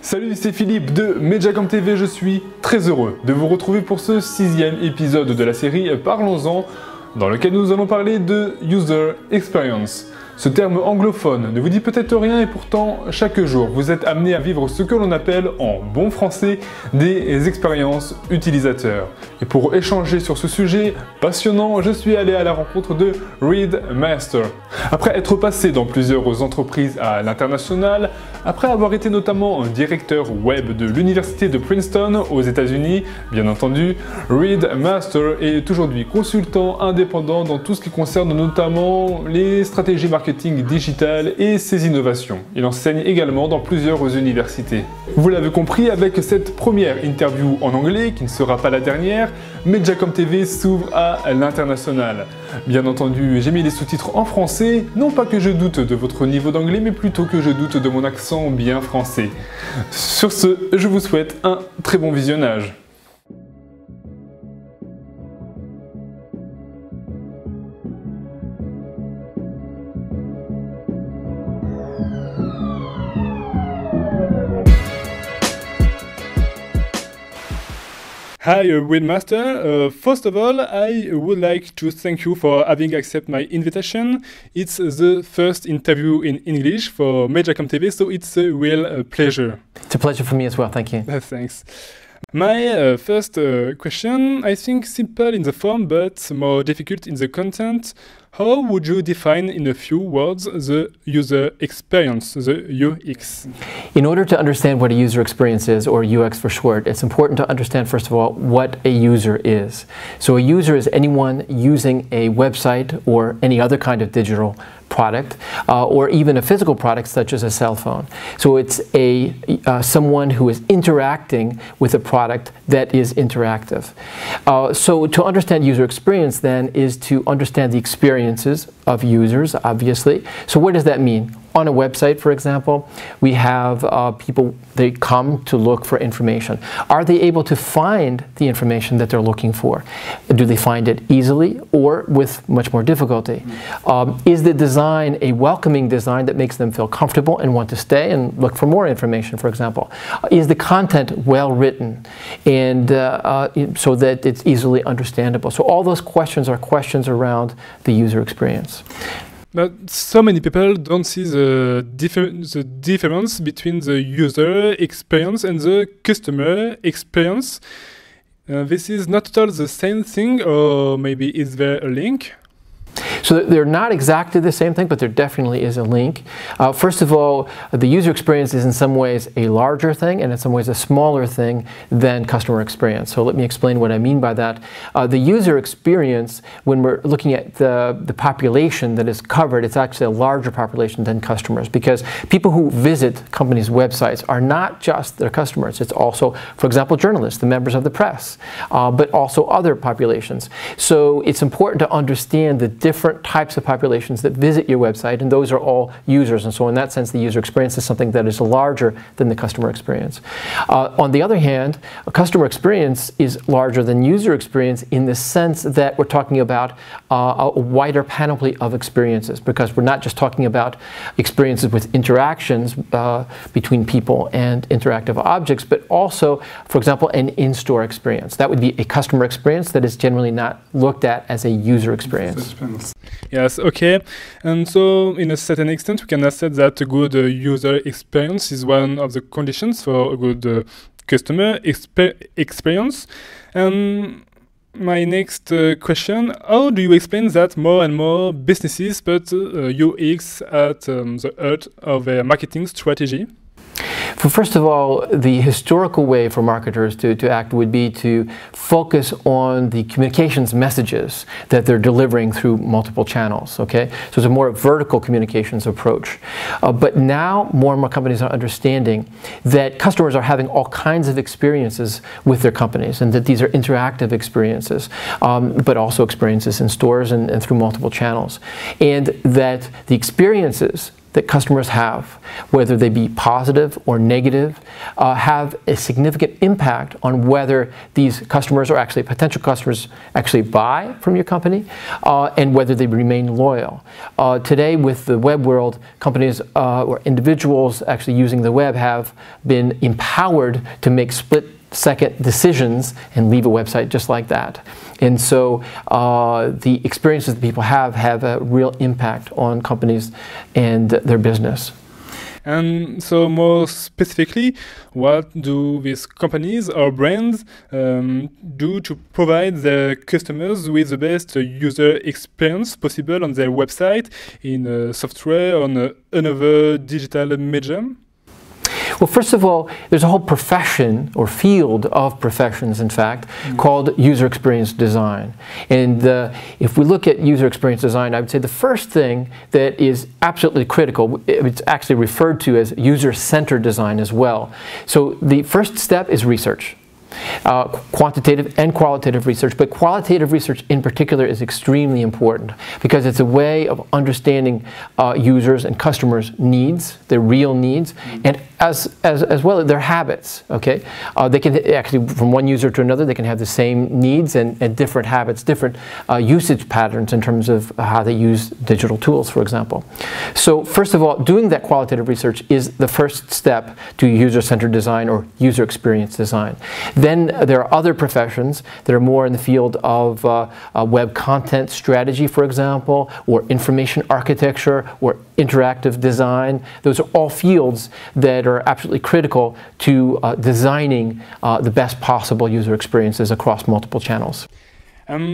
Salut, c'est Philippe de Medjacom TV, je suis très heureux de vous retrouver pour ce 6e épisode de la série Parlons-en, dans lequel nous allons parler de User Experience. Ce terme anglophone ne vous dit peut-être rien et pourtant, chaque jour, vous êtes amené à vivre ce que l'on appelle, en bon français, des expériences utilisateurs. Et pour échanger sur ce sujet passionnant, je suis allé à la rencontre de Reed Meister. Après être passé dans plusieurs entreprises à l'international, après avoir été notamment directeur web de l'université de Princeton aux États-Unis, bien entendu, Reed Meister est aujourd'hui consultant indépendant dans tout ce qui concerne notamment les stratégies marketing digital et ses innovations. Il enseigne également dans plusieurs universités. Vous l'avez compris, avec cette première interview en anglais, qui ne sera pas la dernière, Medjacom TV s'ouvre à l'international. Bien entendu, j'ai mis les sous-titres en français, non pas que je doute de votre niveau d'anglais, mais plutôt que je doute de mon accent bien français. Sur ce, je vous souhaite un très bon visionnage. Hi, Reed Meister. First of all, I would like to thank you for having accepted my invitation. It's the first interview in English for Medjacom TV, so it's a real pleasure. It's a pleasure for me as well, thank you. Thanks. My first question, I think simple in the form but more difficult in the content. How would you define in a few words the user experience, the UX? In order to understand what a user experience is, or UX for short, it's important to understand first of all what a user is. So a user is anyone using a website or any other kind of digital product, or even a physical product such as a cell phone. So it's someone who is interacting with a product that is interactive. So to understand user experience then is to understand the experiences of users, obviously. So what does that mean? On a website, for example, we have people, they come to look for information. Are they able to find the information that they're looking for? Do they find it easily or with much more difficulty? Is the design a welcoming design that makes them feel comfortable and want to stay and look for more information, for example? Is the content well written and so that it's easily understandable? So all those questions are questions around the user experience. But so many people don't see the difference between the user experience and the customer experience. This is not at all the same thing, or maybe is there a link? So they're not exactly the same thing, but there definitely is a link. First of all, the user experience is in some ways a larger thing and in some ways a smaller thing than customer experience. So let me explain what I mean by that. The user experience, when we're looking at the population that is covered, it's actually a larger population than customers, because people who visit companies' websites are not just their customers. It's also, for example, journalists, the members of the press, but also other populations. So it's important to understand the different types of populations that visit your website, and those are all users, and so in that sense the user experience is something that is larger than the customer experience. On the other hand, a customer experience is larger than user experience in the sense that we're talking about a wider panoply of experiences, because we're not just talking about experiences with interactions between people and interactive objects, but also, for example, an in-store experience. That would be a customer experience that is generally not looked at as a user experience. Yes, okay. And so, in a certain extent, we can assert that a good user experience is one of the conditions for a good customer experience. And my next question, how do you explain that more and more businesses put UX at the heart of their marketing strategy? First of all, the historical way for marketers to act would be to focus on the communications messages that they're delivering through multiple channels, okay? So it's a more vertical communications approach. But now more and more companies are understanding that customers are having all kinds of experiences with their companies, and that these are interactive experiences, but also experiences in stores and through multiple channels. And that the experiences that customers have, whether they be positive or negative, have a significant impact on whether these customers or actually potential customers actually buy from your company and whether they remain loyal. Today with the web world, companies or individuals actually using the web have been empowered to make split-second decisions and leave a website just like that. And so the experiences that people have a real impact on companies and their business. And so more specifically, what do these companies or brands do to provide their customers with the best user experience possible on their website, in software, on another digital medium? Well, first of all, there's a whole profession or field of professions, in fact, called user experience design. And if we look at user experience design, I would say the first thing that is absolutely critical, it's actually referred to as user-centered design as well. So the first step is research. Quantitative and qualitative research, but qualitative research in particular is extremely important because it's a way of understanding users and customers' needs, their real needs, and as well their habits. Okay, they can actually, from one user to another, they can have the same needs and different habits, different usage patterns in terms of how they use digital tools, for example. So first of all, doing that qualitative research is the first step to user-centered design or user experience design. Then there are other professions that are more in the field of web content strategy, for example, or information architecture, or interactive design. Those are all fields that are absolutely critical to designing the best possible user experiences across multiple channels.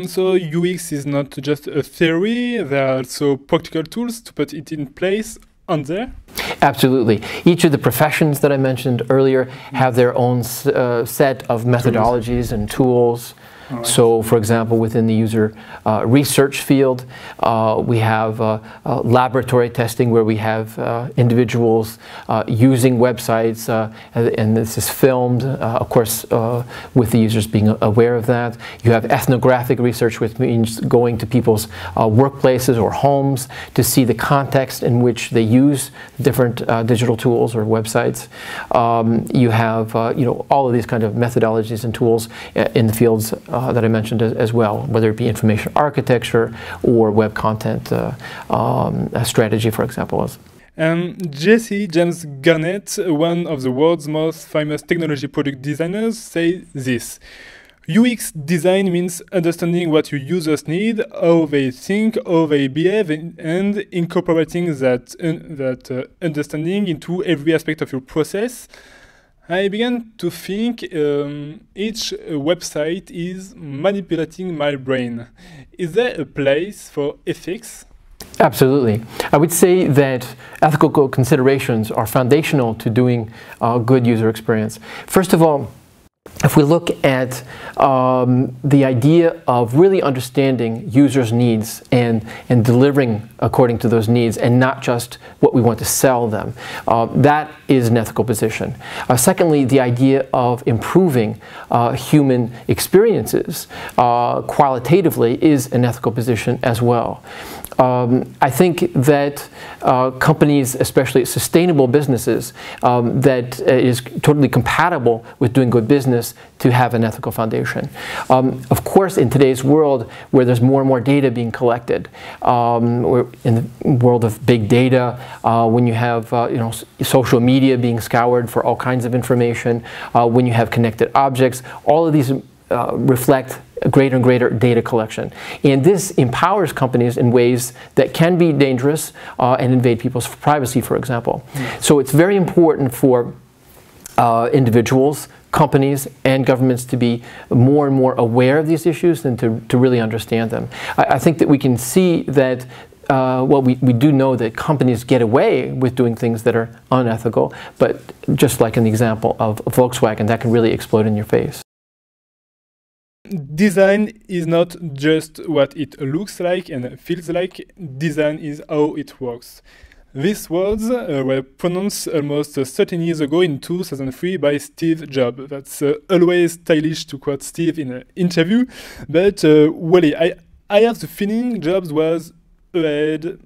So UX is not just a theory, there are also practical tools to put it in place on there? Absolutely. Each of the professions that I mentioned earlier have their own set of methodologies and tools. Right. So, for example, within the user research field, we have laboratory testing where we have individuals using websites, and this is filmed, of course, with the users being aware of that. You have ethnographic research, which means going to people's workplaces or homes to see the context in which they use different digital tools or websites. You have all of these kind of methodologies and tools in the fields that I mentioned as well, whether it be information architecture or web content strategy, for example. Jesse James Garnett, one of the world's most famous technology product designers, says this: UX design means understanding what your users need, how they think, how they behave, and incorporating that understanding into every aspect of your process. I began to think each website is manipulating my brain. Is there a place for ethics? Absolutely. I would say that ethical considerations are foundational to doing good user experience. First of all, if we look at the idea of really understanding users' needs and delivering according to those needs and not just what we want to sell them, that is an ethical position. Secondly, the idea of improving human experiences qualitatively is an ethical position as well. I think that companies, especially sustainable businesses, that is totally compatible with doing good business to have an ethical foundation. Of course, in today's world, where there's more and more data being collected, we're in the world of big data, when you have social media being scoured for all kinds of information, when you have connected objects, all of these reflect greater and greater data collection. And this empowers companies in ways that can be dangerous and invade people's privacy, for example. So it's very important for individuals, companies, and governments to be more and more aware of these issues and to really understand them. I think that we can see that well, we do know that companies get away with doing things that are unethical, but just like in the example of Volkswagen, that can really explode in your face. Design is not just what it looks like and feels like, design is how it works. These words were pronounced almost 13 years ago in 2003 by Steve Jobs. That's always stylish to quote Steve in an interview, but really, I have the feeling Jobs was ahead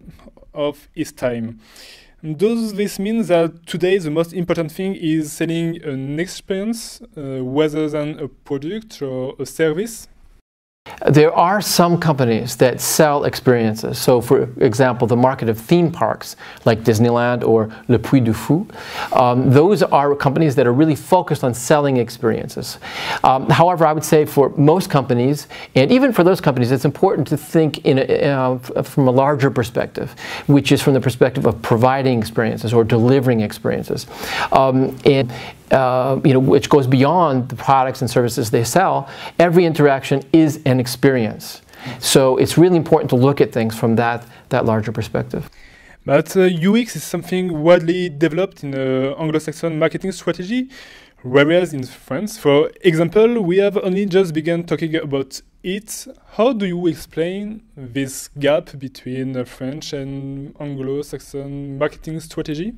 of his time. Does this mean that today the most important thing is selling an experience rather than a product or a service? There are some companies that sell experiences. So, for example, the market of theme parks like Disneyland or Le Puy du Fou, those are companies that are really focused on selling experiences. However, I would say for most companies, and even for those companies, it's important to think from a larger perspective, which is from the perspective of providing experiences or delivering experiences. Which goes beyond the products and services they sell. Every interaction is an experience. So it's really important to look at things from that larger perspective. But UX is something widely developed in Anglo-Saxon marketing strategy, whereas in France, for example, we have only just begun talking about it. How do you explain this gap between French and Anglo-Saxon marketing strategy?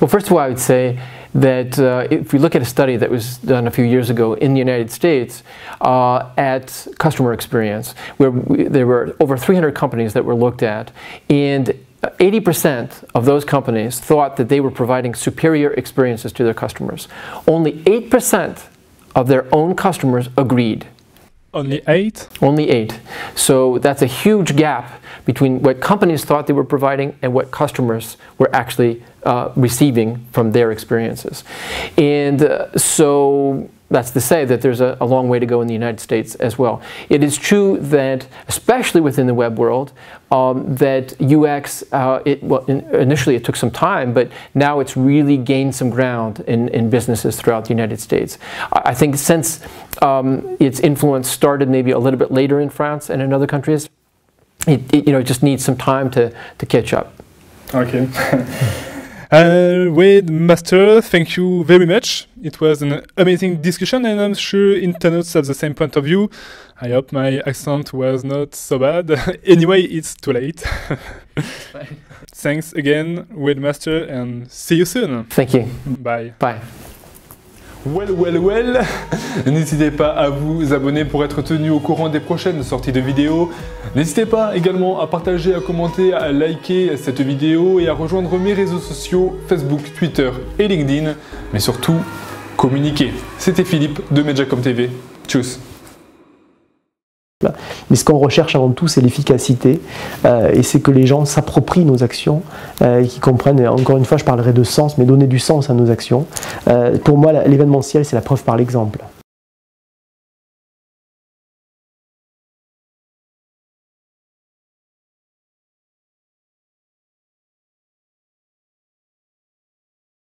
Well, first of all, I would say that if we look at a study that was done a few years ago in the United States at customer experience, where there were over 300 companies that were looked at, and 80% of those companies thought that they were providing superior experiences to their customers. Only 8% of their own customers agreed. Only 8? Only 8. So that's a huge gap between what companies thought they were providing and what customers were actually receiving from their experiences. And so that's to say that there's a long way to go in the United States as well. It is true that, especially within the web world, that UX, initially it took some time, but now it's really gained some ground in businesses throughout the United States. I think since its influence started maybe a little bit later in France and in other countries, it just needs some time to catch up. Okay. Reed Meister, thank you very much. It was an amazing discussion, and I'm sure internauts have the same point of view. I hope my accent was not so bad. Anyway, it's too late. Thanks again, Reed Meister, and see you soon. Thank you. Bye. Bye. Well. N'hésitez pas à vous abonner pour être tenu au courant des prochaines sorties de vidéos. N'hésitez pas également à partager, à commenter, à liker cette vidéo et à rejoindre mes réseaux sociaux Facebook, Twitter et LinkedIn. Mais surtout, communiquez. C'était Philippe de Mediacom TV. Tchuss. Mais ce qu'on recherche avant tout, c'est l'efficacité et c'est que les gens s'approprient nos actions et qu'ils comprennent, encore une fois je parlerai de sens, mais donner du sens à nos actions. Pour moi l'événementiel c'est la preuve par l'exemple.